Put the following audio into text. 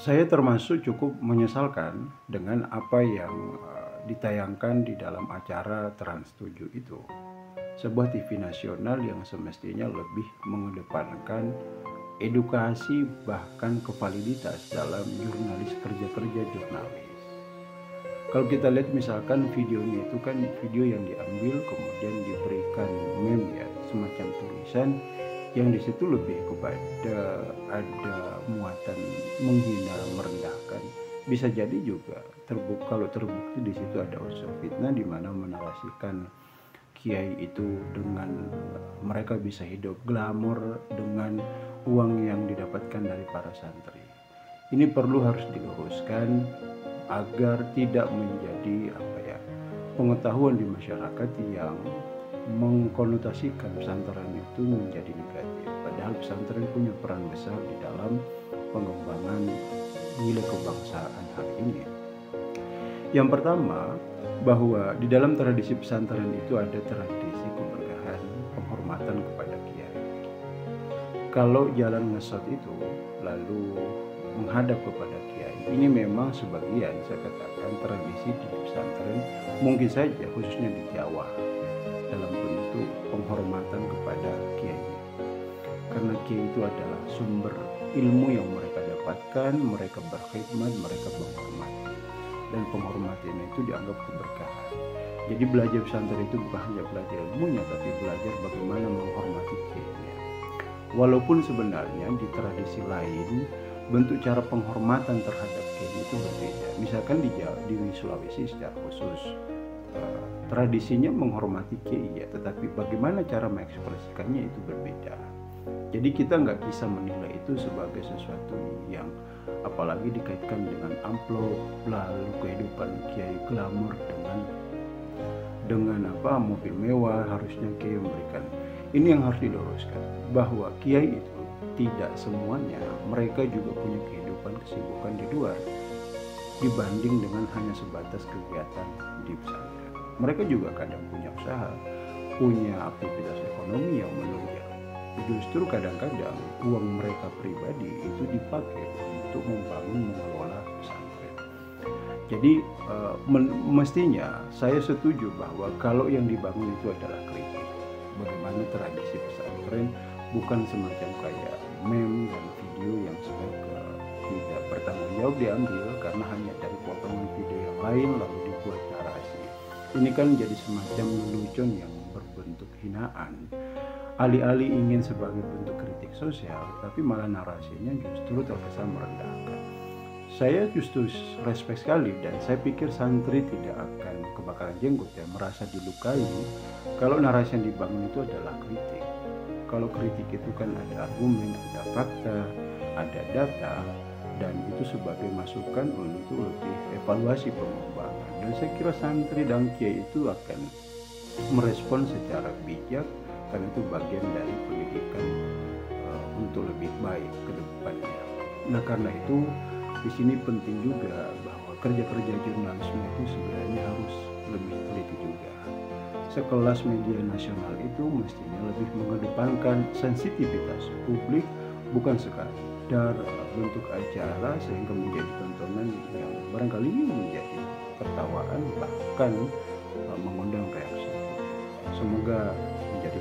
Saya termasuk cukup menyesalkan dengan apa yang ditayangkan di dalam acara Trans 7 itu. Sebuah TV nasional yang semestinya lebih mengedepankan edukasi bahkan kevaliditas dalam kerja-kerja jurnalis. Kalau kita lihat misalkan videonya itu kan video yang diambil kemudian diberikan meme ya, semacam tulisan yang di situ lebih kepada ada muatan menghina, merendahkan. Bisa jadi juga kalau terbukti di situ ada unsur fitnah di mana menarasikan kiai itu dengan mereka bisa hidup glamor dengan uang yang didapatkan dari para santri. Ini perlu harus diluruskan agar tidak menjadi pengetahuan di masyarakat yang mengkonotasikan pesantren itu menjadi negatif. Padahal pesantren punya peran besar di dalam pengembangan nilai kebangsaan hari ini. Yang pertama, bahwa di dalam tradisi pesantren itu ada tradisi keberkahan, penghormatan kepada kiai. Kalau jalan ngesot itu lalu menghadap kepada kiai, ini memang sebagian saya katakan tradisi di pesantren, mungkin saja khususnya di Jawa, dalam bentuk penghormatan kepada kiai. Karena kiai itu adalah sumber ilmu yang mereka dapatkan, mereka berkhidmat, mereka menghormati. Dan penghormatan itu dianggap keberkahan. Jadi belajar pesantren itu bukan hanya belajar ilmunya, tapi belajar bagaimana menghormati kiainya. Walaupun sebenarnya di tradisi lain, bentuk cara penghormatan terhadap kiai itu berbeda. Misalkan di Sulawesi secara khusus, tradisinya menghormati kiai ya, tetapi bagaimana cara mengekspresikannya itu berbeda. Jadi kita nggak bisa menilai itu sebagai sesuatu yang apalagi dikaitkan dengan amplop, lalu kehidupan kiai glamor dengan mobil mewah harusnya kiai memberikan. Ini yang harus diluruskan, bahwa kiai itu tidak semuanya, mereka juga punya kehidupan kesibukan di luar dibanding dengan hanya sebatas kegiatan di pesantren. Mereka juga kadang punya usaha, punya aktivitas ekonomi yang menunjang. Justru kadang-kadang uang mereka pribadi itu dipakai untuk mengelola pesantren. Jadi mestinya saya setuju bahwa kalau yang dibangun itu adalah kritik, bagaimana tradisi pesantren, bukan semacam kayak meme dan video yang tidak bertanggung jawab diambil karena hanya dari potongan video yang lain lalu dibuat narasi. Ini kan jadi semacam lelucon yang berbentuk hinaan. Alih-alih ingin sebagai bentuk kritik sosial, tapi malah narasinya justru terkesan merendahkan. Saya justru respect sekali dan saya pikir santri tidak akan kebakaran jenggot ya, merasa dilukai kalau narasi yang dibangun itu adalah kritik. Kalau kritik itu kan ada argumen, ada fakta, ada data, dan itu sebagai masukan untuk lebih evaluasi pengembangan. Dan saya kira santri dan kiai itu akan merespon secara bijak, karena itu bagian dari pendidikan untuk lebih baik ke depannya. Nah karena itu di sini penting juga bahwa kerja-kerja jurnalisme itu sebenarnya harus lebih teliti juga. Sekelas media nasional itu mestinya lebih mengedepankan sensitivitas publik, bukan sekadar bentuk acara sehingga menjadi tontonan yang barangkali menjadi tertawaan bahkan mengundang reaksi. Semoga menjadi